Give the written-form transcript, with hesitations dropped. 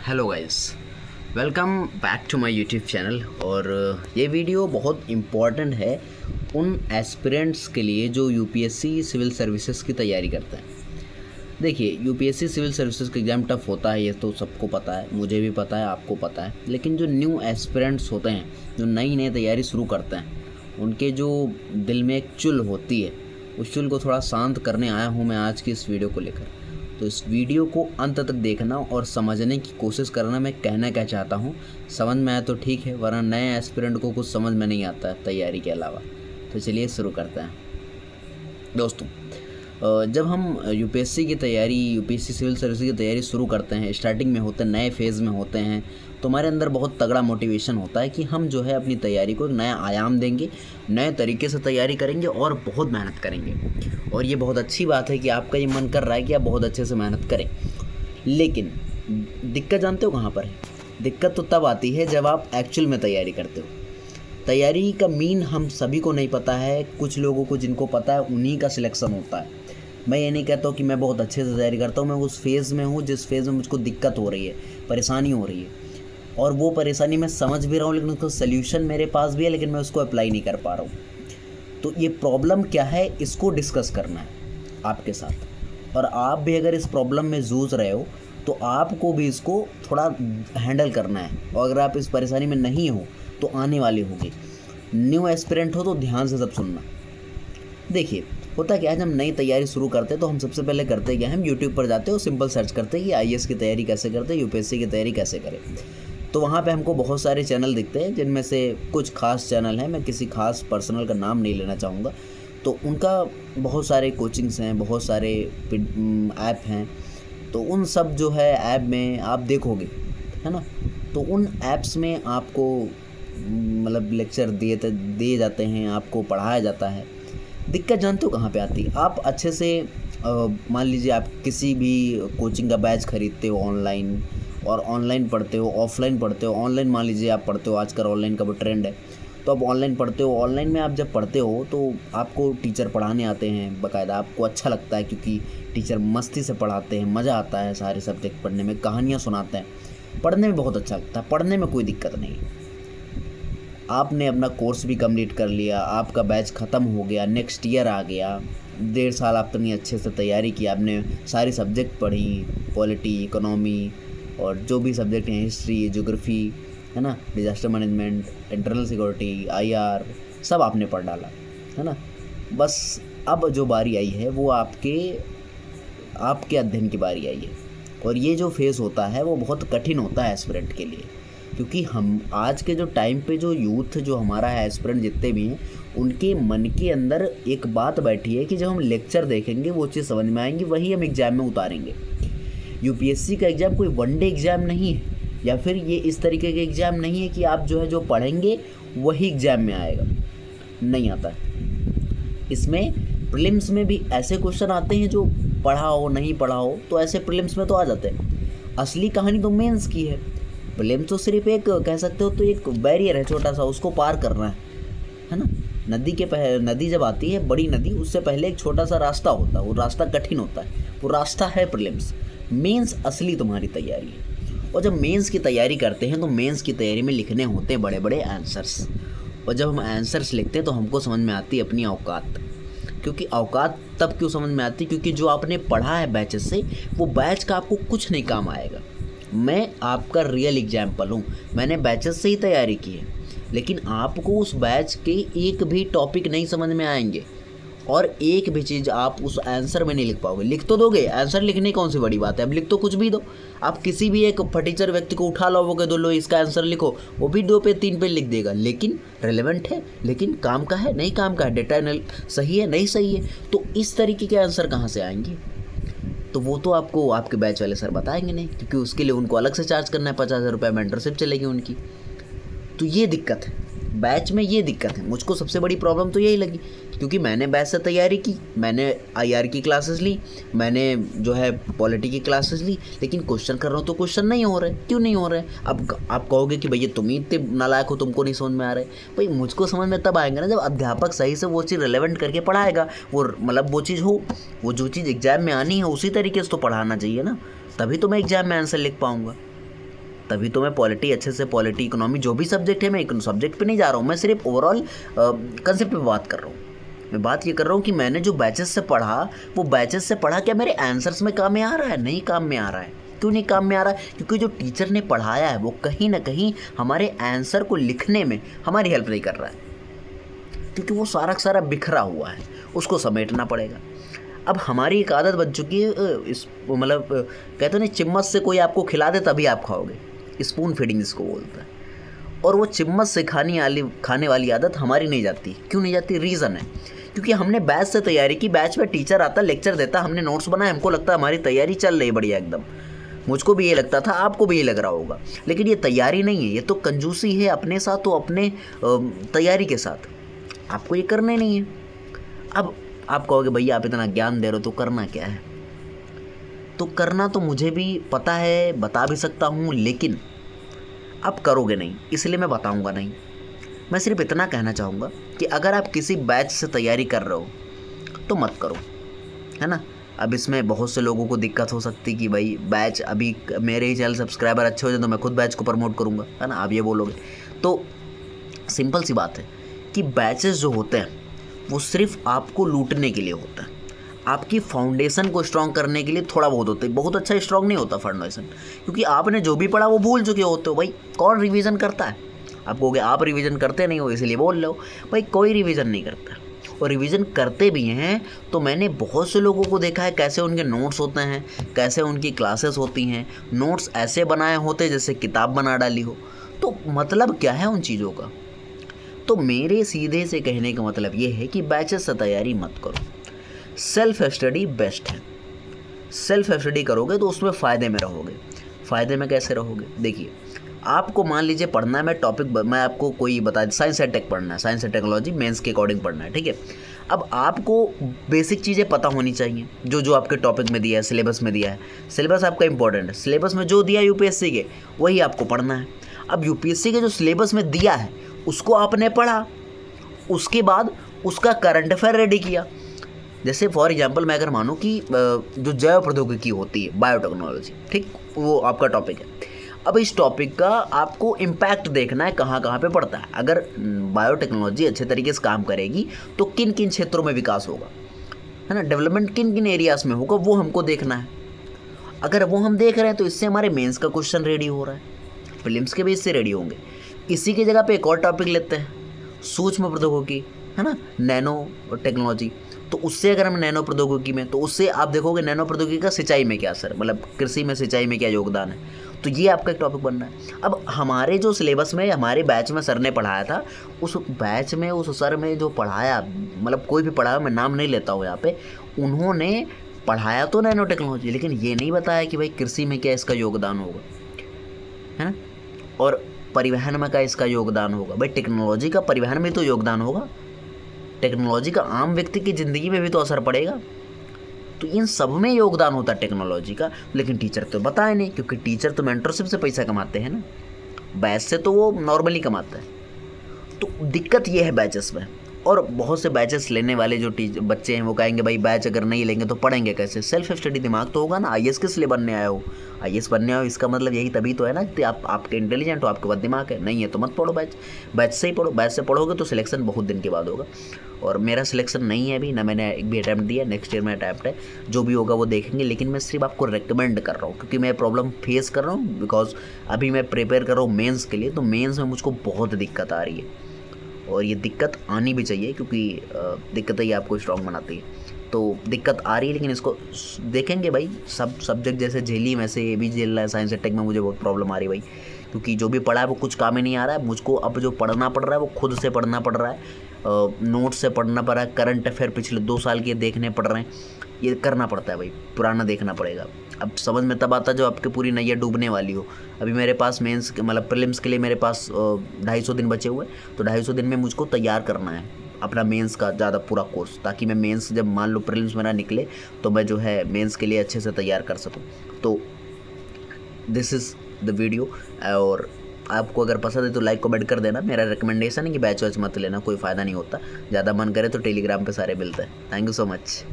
Hello guys, welcome back to my YouTube channel. और ये video बहुत इम्पॉर्टेंट है उन एस्पिरेंट्स के लिए जो यूपीएससी सिविल सर्विसेज की तैयारी करते हैं। देखिए, यूपीएससी सिविल सर्विसेज का एग्ज़ाम टफ होता है, ये तो सबको पता है, मुझे भी पता है, आपको पता है। लेकिन जो न्यू एस्पिरेंट्स होते हैं, जो नई नई तैयारी शुरू करते हैं, उनके जो दिल में एक चुल होती है, उस चुल को थोड़ा शांत करने आया हूँ मैं आज की इस वीडियो को लेकर। तो इस वीडियो को अंत तक देखना और समझने की कोशिश करना। मैं कहना क्या चाहता हूँ समझ में आए तो ठीक है, वरना नए एस्पिरेंट को कुछ समझ में नहीं आता है तैयारी के अलावा। तो चलिए शुरू करते हैं दोस्तों। जब हम यूपीएससी की तैयारी, यूपीएससी सिविल सर्विस की तैयारी शुरू करते हैं, स्टार्टिंग में होते हैं, नए फेज़ में होते हैं, तो हमारे अंदर बहुत तगड़ा मोटिवेशन होता है कि हम जो है अपनी तैयारी को एक नया आयाम देंगे, नए तरीके से तैयारी करेंगे और बहुत मेहनत करेंगे। और ये बहुत अच्छी बात है कि आपका ये मन कर रहा है कि आप बहुत अच्छे से मेहनत करें। लेकिन दिक्कत जानते हो कहाँ पर है? दिक्कत तो तब आती है जब आप एक्चुअल में तैयारी करते हो। तैयारी का मीन हम सभी को नहीं पता है, कुछ लोगों को जिनको पता है उन्हीं का सिलेक्शन होता है। मैं ये नहीं कहता हूँ कि मैं बहुत अच्छे से तैयारी करता हूँ, मैं उस फेज़ में हूँ जिस फेज़ में मुझको दिक्कत हो रही है, परेशानी हो रही है, और वो परेशानी मैं समझ भी रहा हूँ, लेकिन उसका सल्यूशन मेरे पास भी है, लेकिन मैं उसको अप्लाई नहीं कर पा रहा हूँ। तो ये प्रॉब्लम क्या है, इसको डिस्कस करना है आपके साथ। और आप भी अगर इस प्रॉब्लम में जूझ रहे हो तो आपको भी इसको थोड़ा हैंडल करना है। और अगर आप इस परेशानी में नहीं हो तो आने वाली होगी। न्यू एस्पिरेंट हो तो ध्यान से सब सुनना। देखिए, होता क्या है, जब नई तैयारी शुरू करते हैं तो हम सबसे पहले करते क्या है, हम यूट्यूब पर जाते हैं और सिंपल सर्च करते हैं कि आईएएस की तैयारी कैसे करते हैं, यूपीएससी की तैयारी कैसे करें। तो वहाँ पे हमको बहुत सारे चैनल दिखते हैं, जिनमें से कुछ खास चैनल हैं, मैं किसी खास पर्सनल का नाम नहीं लेना चाहूँगा। तो उनका बहुत सारे कोचिंग्स हैं, बहुत सारे ऐप हैं। तो उन सब जो है ऐप में आप देखोगे, है ना, तो उन ऐप्स में आपको मतलब लेक्चर दिए जाते हैं, आपको पढ़ाया जाता है। दिक्कत जानते हो कहाँ पे आती है? आप अच्छे से मान लीजिए आप किसी भी कोचिंग का बैच खरीदते हो ऑनलाइन, और ऑनलाइन पढ़ते हो, ऑफलाइन पढ़ते हो। ऑनलाइन मान लीजिए आप पढ़ते हो, आजकल ऑनलाइन का वो ट्रेंड है, तो आप ऑनलाइन पढ़ते हो। ऑनलाइन में आप जब पढ़ते हो तो आपको टीचर पढ़ाने आते हैं बाकायदा, आपको अच्छा लगता है क्योंकि टीचर मस्ती से पढ़ाते हैं, मज़ा आता है सारे सब्जेक्ट पढ़ने में, कहानियाँ सुनाते हैं, पढ़ने में बहुत अच्छा लगता है, पढ़ने में कोई दिक्कत नहीं। आपने अपना कोर्स भी कंप्लीट कर लिया, आपका बैच ख़त्म हो गया, नेक्स्ट ईयर आ गया, 1.5 साल आपने अच्छे से तैयारी की, आपने सारी सब्जेक्ट पढ़ी, पॉलिटी, इकोनॉमी और जो भी सब्जेक्ट हैं, हिस्ट्री, ज्योग्राफी, है ना, disaster management, internal security, IR, सब आपने पढ़ डाला, है ना। बस अब जो बारी आई है वो आपके अध्ययन की बारी आई है। और ये जो फेज़ होता है वो बहुत कठिन होता है एस्पिरेंट के लिए, क्योंकि हम आज के जो टाइम पे जो यूथ जो हमारा है, एस्पिरेंट जितने भी हैं, उनके मन के अंदर एक बात बैठी है कि जब हम लेक्चर देखेंगे वो चीज़ समझ में आएंगी, वही हम एग्ज़ाम में उतारेंगे। यूपीएससी का एग्ज़ाम कोई वनडे एग्ज़ाम नहीं है, या फिर ये इस तरीके के एग्ज़ाम नहीं है कि आप जो है जो पढ़ेंगे वही एग्ज़ाम में आएगा, नहीं आता है। इसमें प्रीलिम्स में भी ऐसे क्वेश्चन आते हैं जो पढ़ा हो नहीं पढ़ा हो तो ऐसे प्रीलिम्स में तो आ जाते हैं। असली कहानी तो मेंस की है। प्रीलिम्स तो सिर्फ एक कह सकते हो तो एक बैरियर है छोटा सा, उसको पार करना है ना। नदी जब आती है, बड़ी नदी, उससे पहले एक छोटा सा रास्ता होता है, वो रास्ता कठिन होता है, वो रास्ता है प्रीलिम्स। मेंस असली तुम्हारी तैयारी है। और जब मेंस की तैयारी करते हैं तो मेंस की तैयारी में लिखने होते हैं बड़े बड़े आंसर्स। और जब हम आंसर्स लिखते हैं तो हमको समझ में आती है अपनी औकात। क्योंकि औकात तब क्यों समझ में आती है? क्योंकि जो आपने पढ़ा है बैचेस से, वो बैच का आपको कुछ नहीं काम आएगा। मैं आपका रियल एग्जाम्पल हूँ, मैंने बैचेस से ही तैयारी की है, लेकिन आपको उस बैच के एक भी टॉपिक नहीं समझ में आएंगे और एक भी चीज़ आप उस आंसर में नहीं लिख पाओगे। लिख तो दोगे, आंसर लिखने कौन सी बड़ी बात है, अब लिख तो कुछ भी दो। आप किसी भी एक फटीचर व्यक्ति को उठा लोगे, दो लो इसका आंसर लिखो, वो भी 2 पे 3 पे लिख देगा, लेकिन रेलेवेंट है, लेकिन काम का है नहीं काम का है, डेटा सही है नहीं सही है, तो इस तरीके के आंसर कहाँ से आएंगे? तो वो तो आपको आपके बैच वाले सर बताएंगे नहीं, क्योंकि उसके लिए उनको अलग से चार्ज करना है, 50,000 रुपये मेंटरशिप चलेगी उनकी। तो ये दिक्कत है बैच में, ये दिक्कत है। मुझको सबसे बड़ी प्रॉब्लम तो यही लगी, क्योंकि मैंने बैच से तैयारी की, मैंने आईआर की क्लासेस ली, मैंने जो है पॉलिटी की क्लासेस ली, लेकिन क्वेश्चन कर रहा हूँ तो क्वेश्चन नहीं हो रहे। क्यों नहीं हो रहे? अब आप कहोगे कि भैया तुम ही इतने नालायक हो, तुमको नहीं समझ में आ रहे। भाई मुझको समझ में तब आएंगे ना जब अध्यापक सही से वो चीज़ रिलेवेंट करके पढ़ाएगा, वो मतलब वो चीज़ हो, वो जो चीज़ एग्जाम में आनी है उसी तरीके से तो पढ़ाना चाहिए ना, तभी तो मैं एग्जाम में आंसर लिख पाऊँगा। तभी तो मैं पॉलिटी अच्छे से, पॉलिटी इकोनॉमी जो भी सब्जेक्ट है, मैं सब्जेक्ट पे नहीं जा रहा हूँ, मैं सिर्फ ओवरऑल कंसेप्ट पे बात कर रहा हूँ। मैं बात ये कर रहा हूँ कि मैंने जो बैचेस से पढ़ा, वो बैचेस से पढ़ा क्या मेरे आंसर्स में काम में आ रहा है? नहीं काम में आ रहा है। क्यों नहीं काम में आ रहा है? क्योंकि जो टीचर ने पढ़ाया है वो कहीं ना कहीं हमारे आंसर को लिखने में हमारी हेल्प नहीं कर रहा है, क्योंकि वो सारा का सारा बिखरा हुआ है, उसको समेटना पड़ेगा। अब हमारी एक आदत बन चुकी है, इस मतलब कहते हैं ना, चम्मच से कोई आपको खिला दे तभी आप खाओगे, स्पून फीडिंग इसको बोलता है। और वो चम्मच से खाने वाली आदत हमारी नहीं जाती। क्यों नहीं जाती? रीज़न है क्योंकि हमने बैच से तैयारी की, बैच में टीचर आता, लेक्चर देता, हमने नोट्स बनाए, हमको लगता है हमारी तैयारी चल रही बढ़िया एकदम। मुझको भी ये लगता था, आपको भी ये लग रहा होगा, लेकिन ये तैयारी नहीं है, ये तो कंजूसी है अपने साथ, तो अपने तैयारी के साथ आपको ये करना ही नहीं है। अब आप कहोगे भैया आप इतना ज्ञान दे रहे हो तो करना क्या है? तो करना तो मुझे भी पता है, बता भी सकता हूँ, लेकिन आप करोगे नहीं, इसलिए मैं बताऊँगा नहीं। मैं सिर्फ इतना कहना चाहूँगा कि अगर आप किसी बैच से तैयारी कर रहे हो तो मत करो, है ना। अब इसमें बहुत से लोगों को दिक्कत हो सकती कि भाई बैच, अभी मेरे ही चैनल सब्सक्राइबर अच्छे हो जाए तो मैं खुद बैच को प्रमोट करूँगा, है ना, आप ये बोलोगे। तो सिंपल सी बात है कि बैचेस जो होते हैं वो सिर्फ आपको लूटने के लिए होता है, आपकी फाउंडेशन को स्ट्रॉन्ग करने के लिए थोड़ा बहुत होता है, बहुत अच्छा स्ट्रॉन्ग नहीं होता फाउंडेशन, क्योंकि आपने जो भी पढ़ा वो भूल चुके होते हो। भाई कौन रिवीजन करता है? आप कहोगे आप रिवीजन करते नहीं हो इसलिए बोल रहे हो। भाई कोई रिवीजन नहीं करता, और रिवीजन करते भी हैं तो मैंने बहुत से लोगों को देखा है कैसे उनके नोट्स होते हैं, कैसे उनकी क्लासेस होती हैं, नोट्स ऐसे बनाए होते जैसे किताब बना डाली हो। तो मतलब क्या है उन चीज़ों का? तो मेरे सीधे से कहने का मतलब ये है कि बैचेस से तैयारी मत करो, सेल्फ स्टडी बेस्ट है। सेल्फ स्टडी करोगे तो उसमें फ़ायदे में रहोगे। फ़ायदे में कैसे रहोगे? देखिए, आपको मान लीजिए पढ़ना है, मैं आपको कोई बता, साइंस एंड टेक पढ़ना है, साइंस एंड टेक्नोलॉजी मेंस के अकॉर्डिंग पढ़ना है, ठीक है। अब आपको बेसिक चीज़ें पता होनी चाहिए, जो आपके टॉपिक में दिया है, सिलेबस में दिया है। सिलेबस आपका इंपॉर्टेंट है, सिलेबस में जो दिया है यूपीएससी के वही आपको पढ़ना है। अब यूपीएससी के जो सिलेबस में दिया है उसको आपने पढ़ा, उसके बाद उसका करंट अफेयर रेडी किया। जैसे फॉर एग्जांपल मैं अगर मानूँ कि जो जैव प्रौद्योगिकी होती है, बायोटेक्नोलॉजी, ठीक, वो आपका टॉपिक है। अब इस टॉपिक का आपको इम्पैक्ट देखना है, कहाँ कहाँ पे पड़ता है। अगर बायोटेक्नोलॉजी अच्छे तरीके से काम करेगी तो किन किन क्षेत्रों में विकास होगा, है ना, डेवलपमेंट किन किन एरियाज़ में होगा, वो हमको देखना है। अगर वो हम देख रहे हैं तो इससे हमारे मेंस का क्वेश्चन रेडी हो रहा है, प्रीलिम्स के भी इससे रेडी होंगे। इसी की जगह पे एक और टॉपिक लेते हैं, सूक्ष्म प्रौद्योगिकी, है ना, नैनो टेक्नोलॉजी। तो उससे अगर हम नैनो प्रौद्योगिकी में, तो उससे आप देखोगे नैनो प्रौद्योगिकी का सिंचाई में क्या असर, मतलब कृषि में सिंचाई में क्या योगदान है। तो ये आपका एक टॉपिक बनना है। अब हमारे जो सिलेबस में, हमारे बैच में सर ने पढ़ाया था, उस बैच में उस सर में जो पढ़ाया, मतलब कोई भी पढ़ाया, मैं नाम नहीं लेता हूँ यहाँ पे, उन्होंने पढ़ाया तो नैनो टेक्नोलॉजी, लेकिन ये नहीं बताया कि भाई कृषि में क्या इसका योगदान होगा, है ना, और परिवहन में क्या इसका योगदान होगा। भाई टेक्नोलॉजी का परिवहन में तो योगदान होगा, टेक्नोलॉजी का आम व्यक्ति की ज़िंदगी में भी तो असर पड़ेगा। तो इन सब में योगदान होता है टेक्नोलॉजी का, लेकिन टीचर तो बताए नहीं, क्योंकि टीचर तो मेंटरशिप से पैसा कमाते हैं ना, बैच से तो वो नॉर्मली कमाता है। तो दिक्कत ये है बैचेस में। और बहुत से बैचेस लेने वाले जो बच्चे हैं वो कहेंगे भाई बैच अगर नहीं लेंगे तो पढ़ेंगे कैसे? सेल्फ स्टडी दिमाग तो होगा ना। आईएएस किस लिए बनने आए हो? आईएएस बनने आए हो इसका मतलब यही तभी तो है ना कि आपके इंटेलिजेंट हो, आपके पास दिमाग है। नहीं है तो मत पढ़ो बैच से ही पढ़ो। बैच से पढ़ोगे तो सिलेक्शन बहुत दिन के बाद होगा, और मेरा सिलेक्शन नहीं है अभी, ना मैंने एक भी अटैम्प्ट दिया, नेक्स्ट ईयर में अटैम्प्ट है, जो भी होगा वो देखेंगे। लेकिन मैं सिर्फ आपको रिकमेंड कर रहा हूँ, क्योंकि मैं प्रॉब्लम फेस कर रहा हूँ, बिकॉज अभी मैं प्रिपेयर कर रहा हूँ मेंस के लिए। तो मेंस में मुझको बहुत दिक्कत आ रही है, और ये दिक्कत आनी भी चाहिए, क्योंकि दिक्कत ही आपको स्ट्रॉन्ग बनाती है। तो दिक्कत आ रही है, लेकिन इसको देखेंगे भाई। सब सब्जेक्ट जैसे झेली, वैसे ये भी झेल रहा है। साइंस एंड टेक में मुझे बहुत प्रॉब्लम आ रही है भाई, क्योंकि जो भी पढ़ा है वो कुछ काम ही नहीं आ रहा है मुझको। अब जो पढ़ना पड़ रहा है वो खुद से पढ़ना पड़ रहा है, नोट से पढ़ना पड़ रहा है, करंट अफेयर पिछले 2 साल के देखने पड़ रहे हैं, ये करना पड़ता है भाई, पुराना देखना पड़ेगा। अब समझ में तब आता जब आपकी पूरी नैया डूबने वाली हो। अभी मेरे पास मेंस मतलब प्रीलिम्स के लिए मेरे पास 250 दिन बचे हुए, तो 250 दिन में मुझको तैयार करना है अपना मेंस का ज़्यादा पूरा कोर्स, ताकि मैं मेंस जब मान लो प्रीलिम्स मेरा निकले तो मैं जो है मेंस के लिए अच्छे से तैयार कर सकूँ। तो दिस इज़ द वीडियो, और आपको अगर पसंद है तो लाइक कमेंट कर देना। मेरा रिकमेंडेशन है कि बैच वैच मत लेना, कोई फ़ायदा नहीं होता। ज़्यादा मन करे तो टेलीग्राम पे सारे मिलते हैं। Thank you so much.